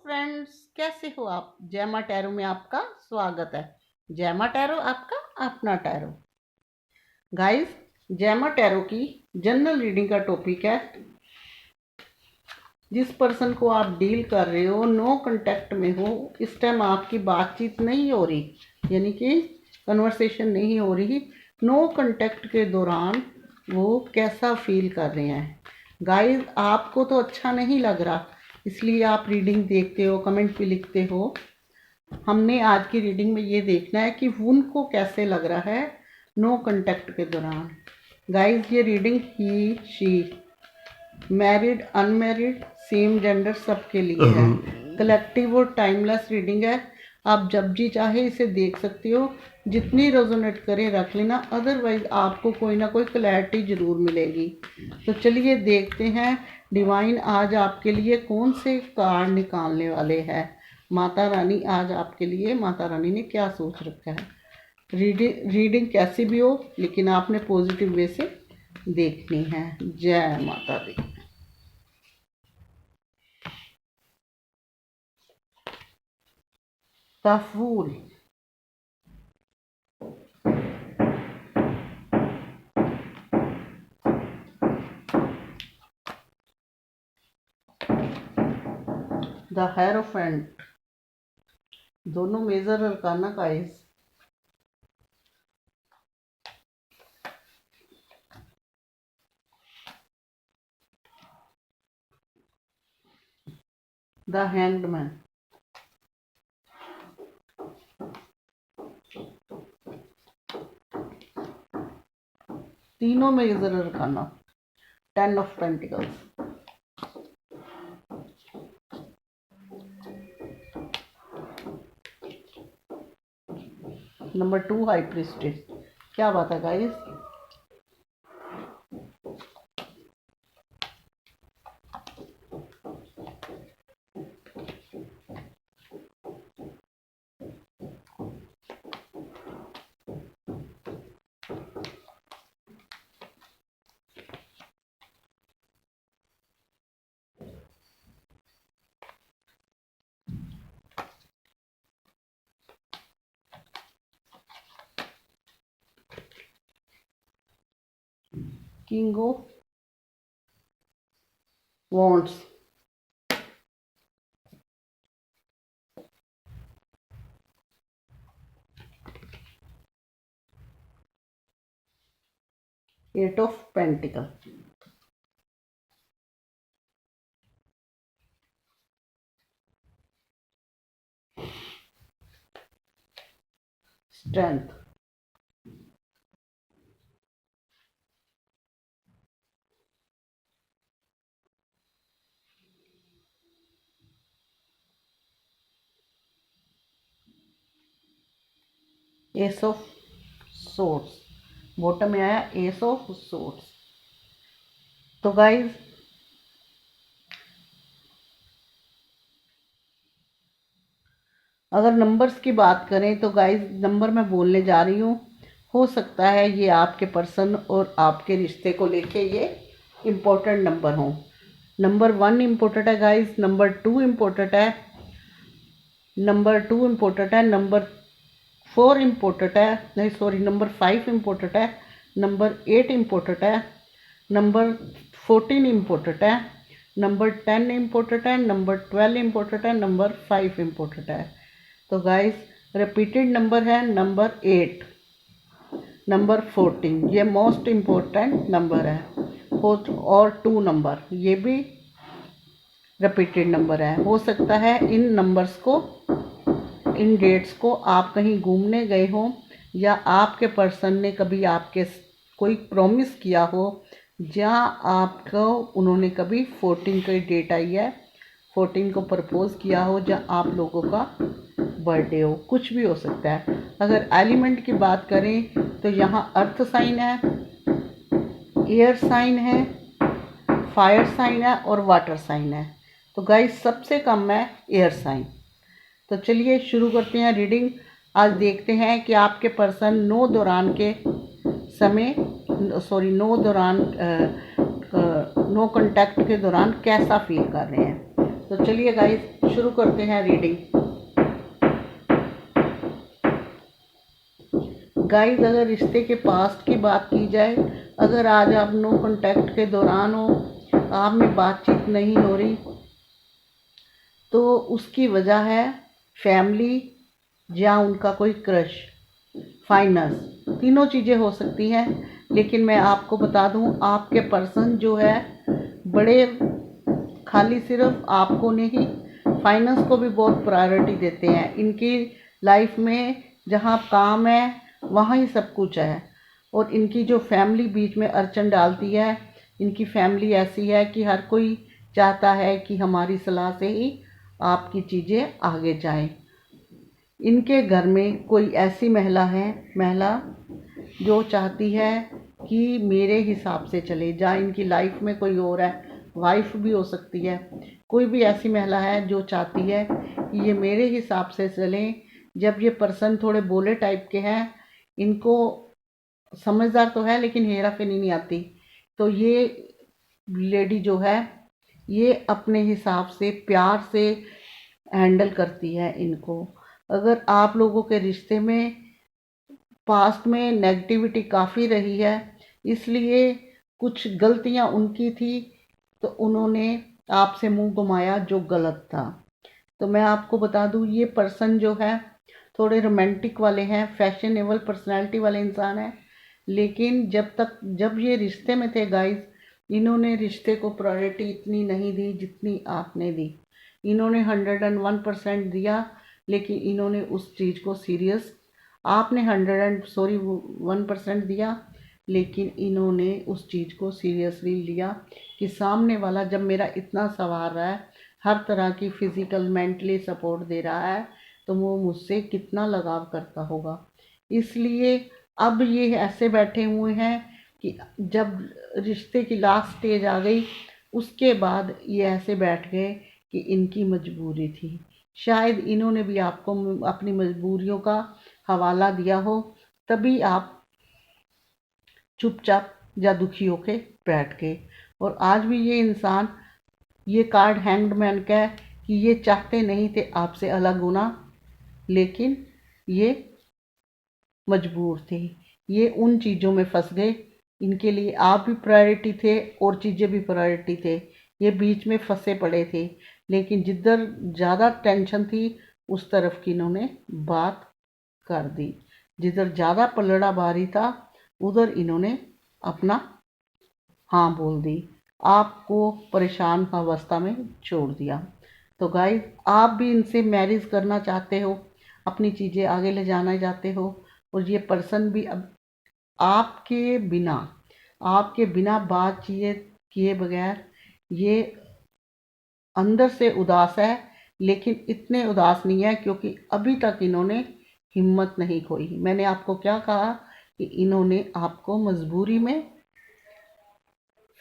Friends, कैसे हो आप। जैमा टैरो में आपका स्वागत है। जैमा टैरो आपका अपना टैरो। गाइस, जैमा टैरो की जनरल रीडिंग का टॉपिक है जिस पर्सन को आप डील कर रहे हो, नो कांटेक्ट में हो, इस टाइम आपकी बातचीत नहीं हो रही, यानी कि कन्वर्सेशन नहीं हो रही। नो कांटेक्ट के दौरान वो कैसा फील कर रहे हैं। गाइस, आपको तो अच्छा नहीं लग रहा, इसलिए आप रीडिंग देखते हो, कमेंट भी लिखते हो। हमने आज की रीडिंग में ये देखना है कि उनको कैसे लग रहा है नो कांटेक्ट के दौरान। गाइस, ये reading he she, married, unmarried, same gender सबके लिए है। कलेक्टिव और टाइमलेस रीडिंग है। आप जब जी चाहे इसे देख सकते हो, जितनी रेजोनेट करे रख लेना, अदरवाइज आपको कोई ना कोई क्लैरिटी ज़रूर मिलेगी। तो चलिए देखते हैं डिवाइन आज आपके लिए कौन से कार्ड निकालने वाले हैं। माता रानी आज आपके लिए, माता रानी ने क्या सोच रखा है। रीडिंग कैसी भी हो, लेकिन आपने पॉजिटिव वे से देखनी है। जय Mata Di. The fool, the hierophant, दोनों major arcana guys. The hanged man, तीनों major arcana. 10 of pentacles, number 2 high priestess. क्या बात है guys. King of wands, eight of pentacle, strength, ace of swords. Bottom में आया एस ऑफ सोर्स। तो guys, अगर numbers की बात करें तो गाइज, नंबर मैं बोलने जा रही हूँ, हो सकता है ये आपके पर्सन और आपके रिश्ते को लेके ये इम्पोर्टेंट नंबर हो। नंबर 1 इम्पोर्टेंट है गाइज, नंबर 2 इम्पोर्टेंट है, नंबर 4 इम्पोर्टेंट है, नहीं सॉरी, नंबर 5 इम्पोर्टेंट है, नंबर 8 इम्पोर्टेंट है, नंबर 14 इम्पोर्टेंट है, नंबर 10 इम्पोर्टेंट है, नंबर 12 इम्पोर्टेंट है, नंबर 5 इम्पोर्टेंट है। तो गाइस, रिपीटेड नंबर है नंबर 8, नंबर 14, ये मोस्ट इम्पोर्टेंट नंबर है। और 2 नंबर, ये भी रिपीटेड नंबर है। हो सकता है इन नंबर्स को, इन डेट्स को आप कहीं घूमने गए हो, या आपके पर्सन ने कभी आपके कोई प्रॉमिस किया हो, जहाँ आपको उन्होंने कभी 14 की डेट आई है, 14 को प्रपोज किया हो, जहाँ आप लोगों का बर्थडे हो, कुछ भी हो सकता है। अगर एलिमेंट की बात करें तो यहाँ अर्थ साइन है, एयर साइन है, फायर साइन है और वाटर साइन है। तो गाइस, सबसे कम है एयर साइन। तो चलिए शुरू करते हैं रीडिंग। आज देखते हैं कि आपके पर्सन नो दौरान के समय, सॉरी नो दौरान, नो कांटेक्ट के दौरान कैसा फील कर रहे हैं। तो चलिए गाइस शुरू करते हैं रीडिंग। गाइस, अगर रिश्ते के पास्ट की बात की जाए, अगर आज आप नो कांटेक्ट के दौरान हो, आप में बातचीत नहीं हो रही, तो उसकी वजह है फैमिली या उनका कोई क्रश, फाइनेंस। तीनों चीज़ें हो सकती हैं, लेकिन मैं आपको बता दूं, आपके पर्सन जो है बड़े खाली सिर्फ आपको नहीं, फाइनेंस को भी बहुत प्रायोरिटी देते हैं। इनकी लाइफ में जहाँ काम है वहाँ ही सब कुछ है, और इनकी जो फैमिली बीच में अड़चन डालती है, इनकी फैमिली ऐसी है कि हर कोई चाहता है कि हमारी सलाह से ही आपकी चीज़ें आगे जाएं। इनके घर में कोई ऐसी महिला जो चाहती है कि मेरे हिसाब से चले, जहाँ इनकी लाइफ में कोई और है, वाइफ भी हो सकती है, कोई भी ऐसी महिला है जो चाहती है कि ये मेरे हिसाब से चलें। जब ये पर्सन थोड़े बोले टाइप के हैं, इनको समझदार तो है लेकिन हेरा फेरी नहीं आती, तो ये लेडी जो है ये अपने हिसाब से प्यार से हैंडल करती है इनको। अगर आप लोगों के रिश्ते में पास्ट में नेगेटिविटी काफ़ी रही है, इसलिए कुछ गलतियां उनकी थी, तो उन्होंने आपसे मुंह घुमाया जो गलत था। तो मैं आपको बता दूं, ये पर्सन जो है थोड़े रोमांटिक वाले हैं, फैशनेबल पर्सनालिटी वाले इंसान हैं, लेकिन जब ये रिश्ते में थे गाइस, इन्होंने रिश्ते को प्रायोरिटी इतनी नहीं दी जितनी आपने दी। इन्होंने 101% दिया, लेकिन इन्होंने उस चीज़ को सीरियस, आपने 1% दिया, लेकिन इन्होंने उस चीज़ को सीरियसली लिया कि सामने वाला जब मेरा इतना सवार रहा है, हर तरह की फिज़िकल मेंटली सपोर्ट दे रहा है, तो वो मुझसे कितना लगाव करता होगा। इसलिए अब ये ऐसे बैठे हुए हैं कि जब रिश्ते की लास्ट स्टेज आ गई, उसके बाद ये ऐसे बैठ गए कि इनकी मजबूरी थी। शायद इन्होंने भी आपको अपनी मजबूरियों का हवाला दिया हो, तभी आप चुपचाप या दुखी होके बैठ गए। और आज भी ये इंसान, ये कार्ड हैंग्ड मैन का है कि ये चाहते नहीं थे आपसे अलग होना, लेकिन ये मजबूर थे। ये उन चीज़ों में फंस गए, इनके लिए आप भी प्रायोरिटी थे और चीज़ें भी प्रायोरिटी थे। ये बीच में फंसे पड़े थे, लेकिन जिधर ज़्यादा टेंशन थी उस तरफ की इन्होंने बात कर दी। जिधर ज़्यादा पलड़ा भारी था उधर इन्होंने अपना हाँ बोल दी, आपको परेशान अवस्था में छोड़ दिया। तो गाइस, आप भी इनसे मैरिज करना चाहते हो, अपनी चीज़ें आगे ले जाना चाहते हो, और ये पर्सन भी अब आपके बिना बातचीत किए बगैर ये अंदर से उदास है, लेकिन इतने उदास नहीं है क्योंकि अभी तक इन्होंने हिम्मत नहीं खोई। मैंने आपको क्या कहा कि इन्होंने आपको मजबूरी में,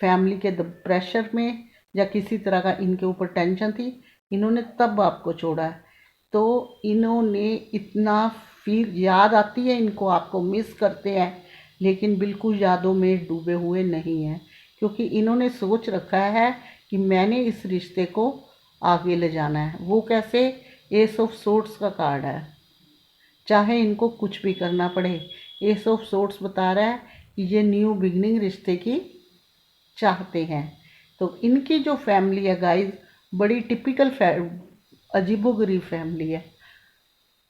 फैमिली के प्रेशर में, या किसी तरह का इनके ऊपर टेंशन थी, इन्होंने तब आपको छोड़ा है। तो इन्होंने इतना फील, याद आती है इनको, आपको मिस करते हैं, लेकिन बिल्कुल यादों में डूबे हुए नहीं हैं, क्योंकि इन्होंने सोच रखा है कि मैंने इस रिश्ते को आगे ले जाना है। वो कैसे? एस ऑफ सोर्ड्स का कार्ड है, चाहे इनको कुछ भी करना पड़े। एस ऑफ सोर्ड्स बता रहा है कि ये न्यू बिगनिंग रिश्ते की चाहते हैं। तो इनकी जो फैमिली है गाइस, बड़ी टिपिकल अजीबोगरीब फैमिली है।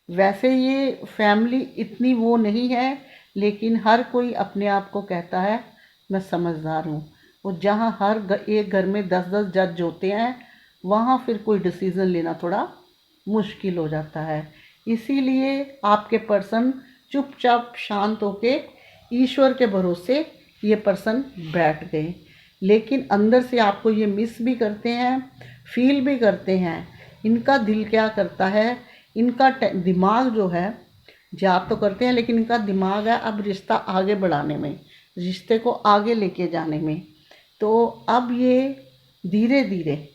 वैसे ये फैमिली इतनी वो नहीं है, लेकिन हर कोई अपने आप को कहता है मैं समझदार हूँ। और जहाँ एक घर में 10-10 जज होते हैं, वहाँ फिर कोई डिसीज़न लेना थोड़ा मुश्किल हो जाता है। इसीलिए आपके पर्सन चुपचाप शांत होके ईश्वर के भरोसे ये पर्सन बैठ गए, लेकिन अंदर से आपको ये मिस भी करते हैं, फील भी करते हैं। इनका दिल क्या करता है, इनका दिमाग जो है, याद तो करते हैं लेकिन इनका दिमाग है अब रिश्ता आगे बढ़ाने में, रिश्ते को आगे लेके जाने में। तो अब ये धीरे धीरे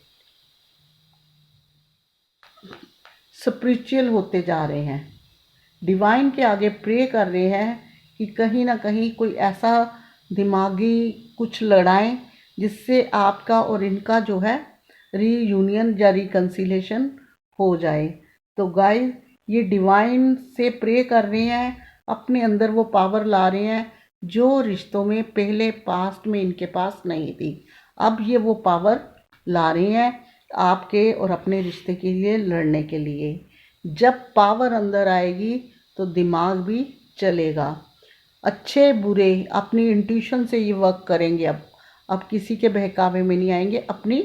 स्पिरिचुअल होते जा रहे हैं, डिवाइन के आगे प्रे कर रहे हैं कि कहीं ना कहीं कोई ऐसा दिमागी कुछ लड़ाएं जिससे आपका और इनका जो है रीयूनियन या रिकन्सिलेशन हो जाए। तो गाइस ये डिवाइन से प्रे कर रहे हैं, अपने अंदर वो पावर ला रहे हैं जो रिश्तों में पहले पास्ट में इनके पास नहीं थी। अब ये वो पावर ला रहे हैं आपके और अपने रिश्ते के लिए लड़ने के लिए। जब पावर अंदर आएगी तो दिमाग भी चलेगा। अच्छे बुरे अपनी इंट्यूशन से ये वर्क करेंगे। अब किसी के बहकावे में नहीं आएंगे, अपनी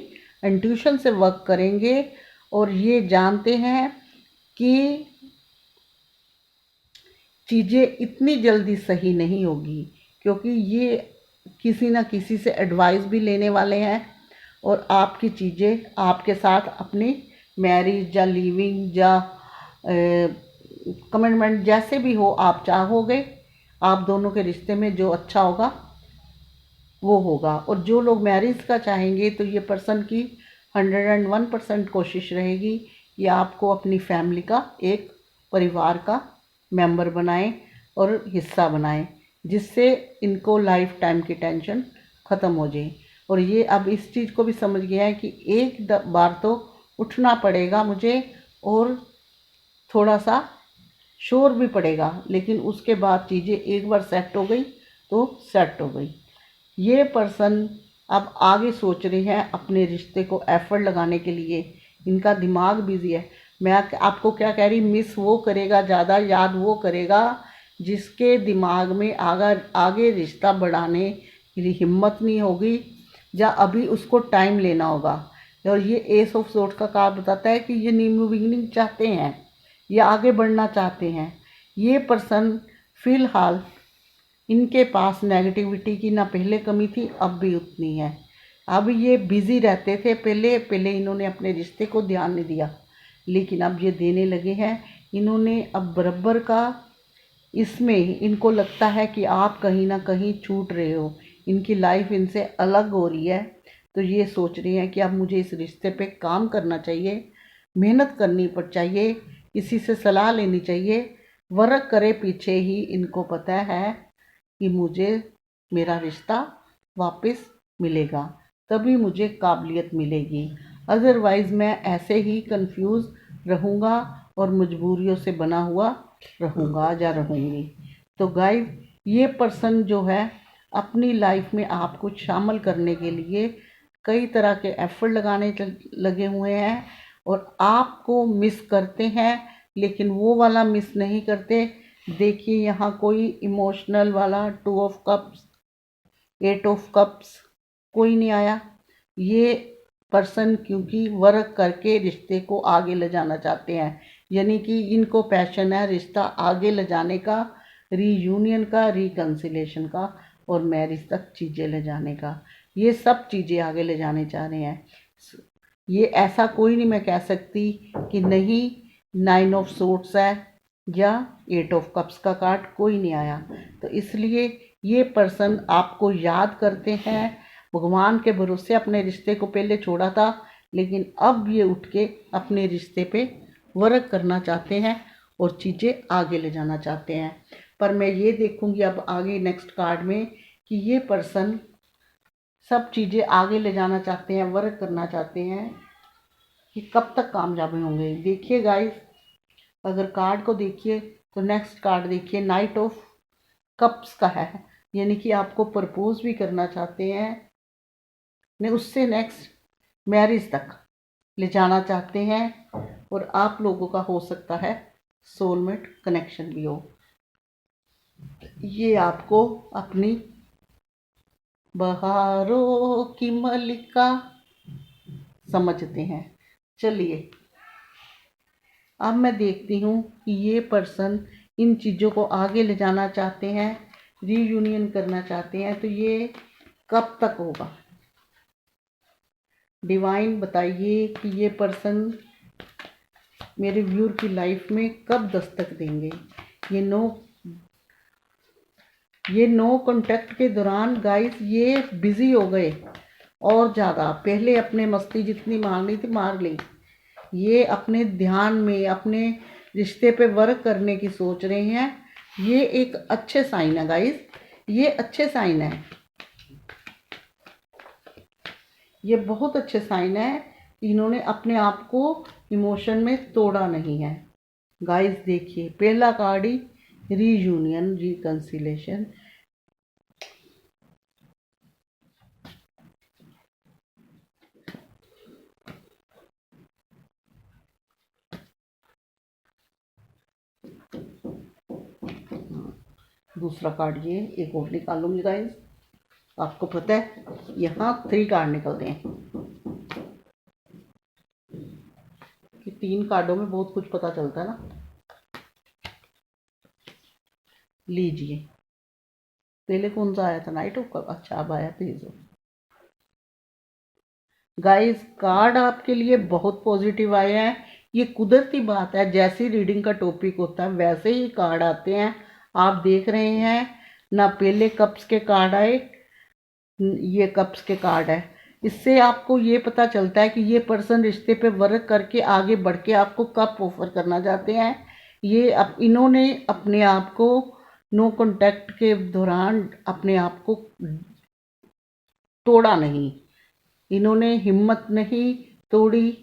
इंट्यूशन से वर्क करेंगे और ये जानते हैं कि चीज़ें इतनी जल्दी सही नहीं होगी, क्योंकि ये किसी ना किसी से एडवाइस भी लेने वाले हैं और आपकी चीज़ें आपके साथ अपनी मैरिज या लिविंग या कमिटमेंट जैसे भी हो आप चाहोगे, आप दोनों के रिश्ते में जो अच्छा होगा वो होगा। और जो लोग मैरिज का चाहेंगे तो ये पर्सन की 101% कोशिश रहेगी कि आपको अपनी फैमिली का एक परिवार का मेंबर बनाएं और हिस्सा बनाएं, जिससे इनको लाइफ टाइम की टेंशन ख़त्म हो जाए। और ये अब इस चीज़ को भी समझ गया है कि एक बार तो उठना पड़ेगा मुझे और थोड़ा सा शोर भी पड़ेगा, लेकिन उसके बाद चीज़ें एक बार सेट हो गई तो सेट हो गई। ये पर्सन अब आगे सोच रहे हैं अपने रिश्ते को एफर्ट लगाने के लिए, इनका दिमाग बिजी है। मैं आपको क्या कह रही, मिस वो करेगा ज़्यादा, याद वो करेगा जिसके दिमाग में आगे रिश्ता बढ़ाने की हिम्मत नहीं होगी या अभी उसको टाइम लेना होगा। और ये एस ऑफ सोर्ड का कार्ड बताता है कि ये न्यू बिगिनिंग चाहते हैं, ये आगे बढ़ना चाहते हैं। ये पर्सन फ़िलहाल इनके पास नेगेटिविटी की ना पहले कमी थी, अब भी उतनी है। अब ये बिज़ी रहते थे, पहले इन्होंने अपने रिश्ते को ध्यान नहीं दिया, लेकिन अब ये देने लगे हैं। इन्होंने अब बराबर का इसमें इनको लगता है कि आप कहीं ना कहीं छूट रहे हो, इनकी लाइफ इनसे अलग हो रही है। तो ये सोच रहे हैं कि अब मुझे इस रिश्ते पे काम करना चाहिए, मेहनत करनी पड़ चाहिए, किसी से सलाह लेनी चाहिए। वर्क करे पीछे ही इनको पता है कि मुझे मेरा रिश्ता वापस मिलेगा, तभी मुझे काबिलियत मिलेगी। अदरवाइज़ मैं ऐसे ही कंफ्यूज रहूँगा और मजबूरियों से बना हुआ रहूँगा या रहूँगी। तो गाइस ये पर्सन जो है अपनी लाइफ में आपको शामिल करने के लिए कई तरह के एफर्ट लगाने लगे हुए हैं और आपको मिस करते हैं, लेकिन वो वाला मिस नहीं करते। देखिए यहाँ कोई इमोशनल वाला 2 ऑफ कप्स, 8 ऑफ कप्स कोई नहीं आया। ये पर्सन क्योंकि वर्क करके रिश्ते को आगे ले जाना चाहते हैं, यानी कि इनको पैशन है रिश्ता आगे ले जाने का, रीयूनियन का, रिकन्सिलेशन का और मैरिज तक चीज़ें ले जाने का। ये सब चीज़ें आगे ले जाने चाह रहे हैं। ये ऐसा कोई नहीं मैं कह सकती कि नहीं 9 ऑफ सोर्ड्स है या 8 ऑफ कप्स का कार्ड कोई नहीं आया। तो इसलिए ये पर्सन आपको याद करते हैं, भगवान के भरोसे अपने रिश्ते को पहले छोड़ा था, लेकिन अब ये उठ के अपने रिश्ते पे वर्क करना चाहते हैं और चीज़ें आगे ले जाना चाहते हैं। पर मैं ये देखूंगी अब आगे नेक्स्ट कार्ड में कि ये पर्सन सब चीज़ें आगे ले जाना चाहते हैं, वर्क करना चाहते हैं, कि कब तक कामयाब होंगे। देखिए गाइस, अगर कार्ड को देखिए तो नेक्स्ट कार्ड देखिए नाइट ऑफ कप्स का है, यानी कि आपको प्रपोज भी करना चाहते हैं, ने उससे नेक्स्ट मैरिज तक ले जाना चाहते हैं और आप लोगों का हो सकता है सोलमेट कनेक्शन भी हो। ये आपको अपनी बहारों की मलिका समझते हैं। चलिए अब मैं देखती हूँ कि ये पर्सन इन चीज़ों को आगे ले जाना चाहते हैं, रीयूनियन करना चाहते हैं, तो ये कब तक होगा। डिवाइन बताइए कि ये पर्सन मेरे व्यूअर की लाइफ में कब दस्तक देंगे। ये नो कांटेक्ट के दौरान गाइस ये बिज़ी हो गए और ज़्यादा, पहले अपने मस्ती जितनी मारनी थी मार ली। ये अपने ध्यान में अपने रिश्ते पे वर्क करने की सोच रहे हैं। ये एक अच्छे साइन है गाइस, ये अच्छे साइन है, ये बहुत अच्छे साइन है इन्होंने अपने आप को इमोशन में तोड़ा नहीं है। गाइस देखिए, पहला कार्ड ही रीयूनियन, रिकंसिलेशन। दूसरा कार्ड ये एक और निकालूंगी गाइस। आपको पता है यहाँ 3 कार्ड निकलते हैं कि 3 कार्डों में बहुत कुछ पता चलता है ना। लीजिए, पहले कौन सा आया था? Night of cup. अच्छा, अब आया पेज ऑफ। गाइस कार्ड आपके लिए बहुत पॉजिटिव आए हैं। ये कुदरती बात है, जैसी रीडिंग का टॉपिक होता है वैसे ही कार्ड आते हैं। आप देख रहे हैं ना, पहले कप्स के कार्ड आए, ये कप्स के कार्ड है। इससे आपको ये पता चलता है कि ये पर्सन रिश्ते पे वर्क करके आगे बढ़ के आपको कब ऑफर करना चाहते हैं। ये इन्होंने अपने आप को नो कांटेक्ट के दौरान अपने आप को तोड़ा नहीं, इन्होंने हिम्मत नहीं तोड़ी,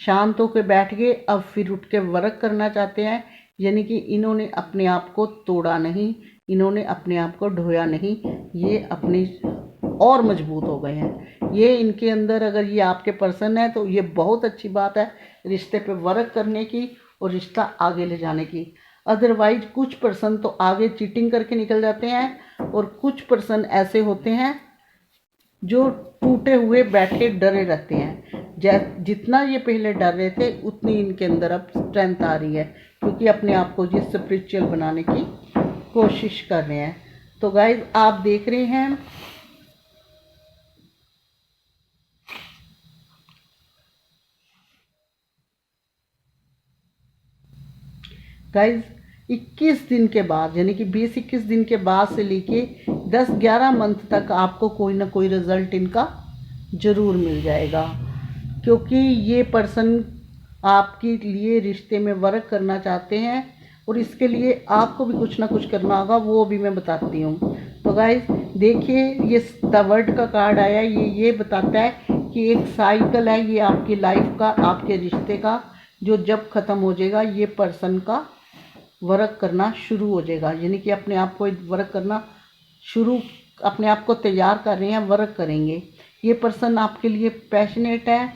शांत होकर बैठ गए। अब फिर उठ के वर्क करना चाहते हैं, यानी कि इन्होंने अपने आप को तोड़ा नहीं, इन्होंने अपने आप को ढोया नहीं, ये अपनी और मजबूत हो गए हैं। ये इनके अंदर, अगर ये आपके पर्सन है तो ये बहुत अच्छी बात है रिश्ते पे वर्क करने की और रिश्ता आगे ले जाने की। अदरवाइज कुछ पर्सन तो आगे चीटिंग करके निकल जाते हैं और कुछ पर्सन ऐसे होते हैं जो टूटे हुए बैठे डरे रहते हैं। जितना ये पहले डर रहे थे उतनी इनके अंदर अब स्ट्रेंथ आ रही है, क्योंकि अपने आप को ये स्पिरिचुअल बनाने की कोशिश कर रहे हैं। तो गाइज आप देख रहे हैं गाइज 21 दिन के बाद, यानी कि 20-21 दिन के बाद से लेके 10-11 मंथ तक आपको कोई ना कोई रिजल्ट इनका ज़रूर मिल जाएगा, क्योंकि ये पर्सन आपके लिए रिश्ते में वर्क करना चाहते हैं और इसके लिए आपको भी कुछ ना कुछ करना होगा, वो भी मैं बताती हूँ। तो गाइज देखिए, ये द वर्ड का कार्ड आया, ये बताता है कि एक साइकिल है ये आपकी लाइफ का, आपके रिश्ते का, जो जब ख़त्म हो जाएगा ये पर्सन का वर्क करना शुरू हो जाएगा। यानी कि अपने आप को वर्क करना शुरू, अपने आप को तैयार कर रहे हैं, वर्क करेंगे। ये पर्सन आपके लिए पैशनेट है,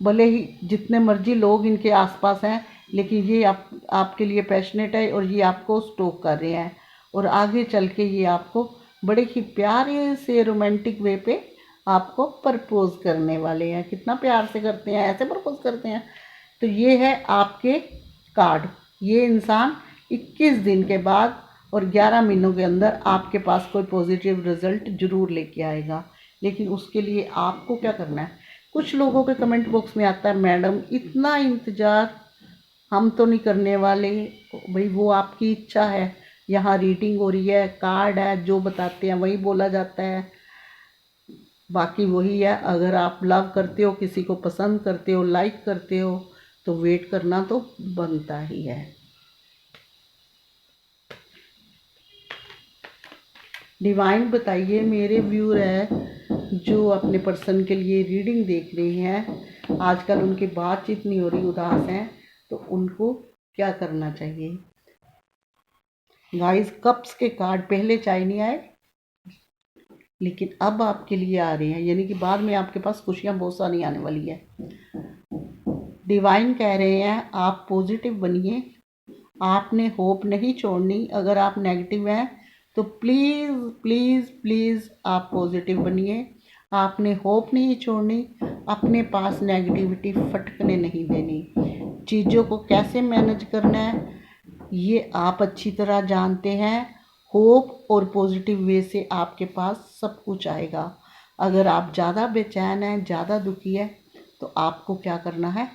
भले ही जितने मर्जी लोग इनके आसपास हैं, लेकिन ये आपके लिए पैशनेट है और ये आपको स्टोक कर रहे हैं और आगे चल के ये आपको बड़े ही प्यारे से रोमांटिक वे पे आपको प्रपोज करने वाले हैं। कितना प्यार से करते हैं, ऐसे प्रपोज करते हैं। तो ये है आपके कार्ड। ये इंसान 21 दिन के बाद और 11 महीनों के अंदर आपके पास कोई पॉजिटिव रिजल्ट ज़रूर लेके आएगा, लेकिन उसके लिए आपको क्या करना है। कुछ लोगों के कमेंट बॉक्स में आता है, मैडम इतना इंतज़ार हम तो नहीं करने वाले। भाई वो आपकी इच्छा है, यहाँ रीडिंग हो रही है, कार्ड है, जो बताते हैं वही बोला जाता है, बाकी वही है। अगर आप लव करते हो, किसी को पसंद करते हो, लाइक करते हो, तो वेट करना तो बनता ही है। डिवाइन बताइए, मेरे व्यूअर है जो अपने पर्सन के लिए रीडिंग देख रहे हैं, आजकल उनकी बातचीत नहीं हो रही, उदास हैं, तो उनको क्या करना चाहिए। गाइस कप्स के कार्ड पहले चाहे नहीं आए, लेकिन अब आपके लिए आ रहे हैं, यानी कि बाद में आपके पास खुशियां बहुत सारी आने वाली है। डिवाइन कह रहे हैं आप पॉजिटिव बनिए, आपने होप नहीं छोड़नी। अगर आप नेगेटिव हैं तो प्लीज़ प्लीज़ प्लीज़ आप पॉजिटिव बनिए, आपने होप नहीं छोड़नी, अपने पास नेगेटिविटी फटकने नहीं देनी। चीज़ों को कैसे मैनेज करना है ये आप अच्छी तरह जानते हैं। होप और पॉजिटिव वे से आपके पास सब कुछ आएगा। अगर आप ज़्यादा बेचैन हैं, ज़्यादा दुखी है, तो आपको क्या करना है,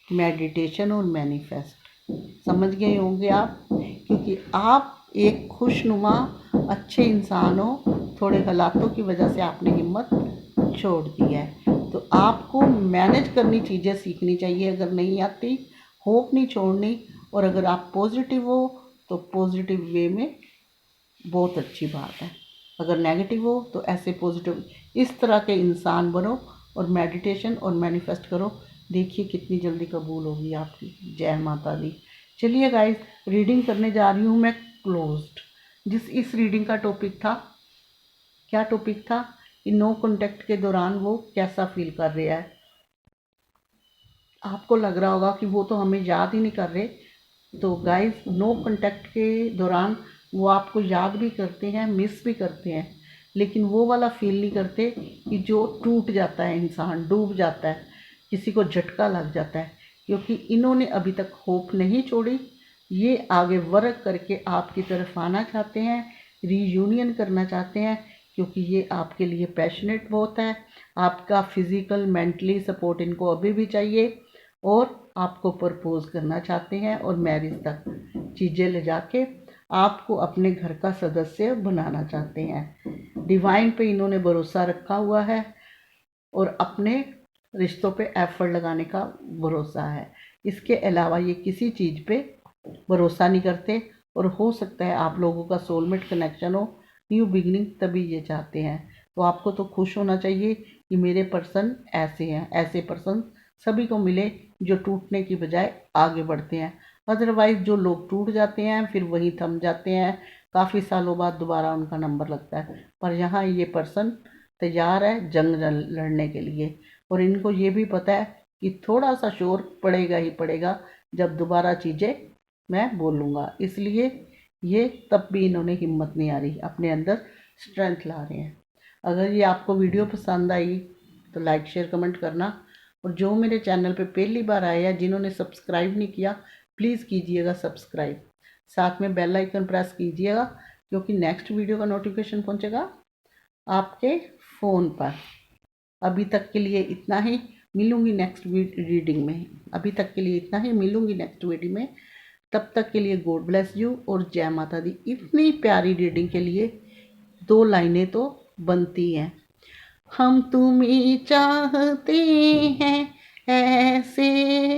मेडिटेशन और मैनिफेस्ट। समझ गए होंगे आप, क्योंकि आप एक खुशनुमा अच्छे इंसान हो, थोड़े हालातों की वजह से आपने हिम्मत छोड़ दी है। तो आपको मैनेज करनी चीज़ें सीखनी चाहिए, अगर नहीं आती होप नहीं छोड़नी। और अगर आप पॉजिटिव हो तो पॉजिटिव वे में बहुत अच्छी बात है, अगर नेगेटिव हो तो ऐसे पॉजिटिव, इस तरह के इंसान बनो और मेडिटेशन और मैनिफेस्ट करो, देखिए कितनी जल्दी कबूल होगी आपकी। जय माता दी। चलिए गाइस, रीडिंग करने जा रही हूँ मैं क्लोज्ड। इस रीडिंग का टॉपिक था, क्या टॉपिक था कि नो कॉन्टैक्ट के दौरान वो कैसा फील कर रहा है। आपको लग रहा होगा कि वो तो हमें याद ही नहीं कर रहे, तो गाइस नो कॉन्टैक्ट के दौरान वो आपको याद भी करते हैं, मिस भी करते हैं, लेकिन वो वाला फील नहीं करते कि जो टूट जाता है इंसान, डूब जाता है, किसी को झटका लग जाता है, क्योंकि इन्होंने अभी तक होप नहीं छोड़ी। ये आगे वर्क करके आपकी तरफ आना चाहते हैं, रीयूनियन करना चाहते हैं, क्योंकि ये आपके लिए पैशनेट बहुत है। आपका फिज़िकल मेंटली सपोर्ट इनको अभी भी चाहिए और आपको प्रपोज करना चाहते हैं और मैरिज तक चीज़ें ले जाके आपको अपने घर का सदस्य बनाना चाहते हैं। डिवाइन पे इन्होंने भरोसा रखा हुआ है और अपने रिश्तों पे एफर्ट लगाने का भरोसा है। इसके अलावा ये किसी चीज़ पे भरोसा नहीं करते और हो सकता है आप लोगों का सोलमेट कनेक्शन हो, न्यू बिगिनिंग, तभी ये चाहते हैं। तो आपको तो खुश होना चाहिए कि मेरे पर्सन ऐसे हैं। ऐसे पर्सन सभी को मिले जो टूटने की बजाय आगे बढ़ते हैं। अदरवाइज़ जो लोग टूट जाते हैं फिर वहीं थम जाते हैं, काफ़ी सालों बाद दोबारा उनका नंबर लगता है। पर यहाँ ये पर्सन तैयार है जंग लड़ने के लिए, और इनको ये भी पता है कि थोड़ा सा शोर पड़ेगा ही पड़ेगा जब दोबारा चीज़ें मैं बोलूँगा। इसलिए ये तब भी इन्होंने हिम्मत नहीं आ रही, अपने अंदर स्ट्रेंथ ला रहे हैं। अगर ये आपको वीडियो पसंद आई तो लाइक शेयर कमेंट करना, और जो मेरे चैनल पे पहली बार आए हैं, जिन्होंने सब्सक्राइब नहीं किया, प्लीज़ कीजिएगा सब्सक्राइब। साथ में बेल आइकन प्रेस कीजिएगा, क्योंकि नेक्स्ट वीडियो का नोटिफिकेशन पहुंचेगा आपके फ़ोन पर। अभी तक के लिए इतना ही, मिलूँगी नेक्स्ट रीडिंग में। अभी तक के लिए इतना ही, मिलूँगी नेक्स्ट वीडियो में। तब तक के लिए गॉड ब्लेस यू और जय माता दी। इतनी प्यारी रीडिंग के लिए 2 लाइनें तो बनती हैं। हम तुम्हें चाहते हैं ऐसे,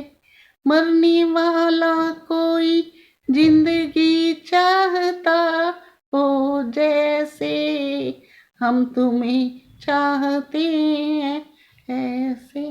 मरने वाला कोई जिंदगी चाहता हो जैसे। हम तुम्हें चाहते हैं ऐसे।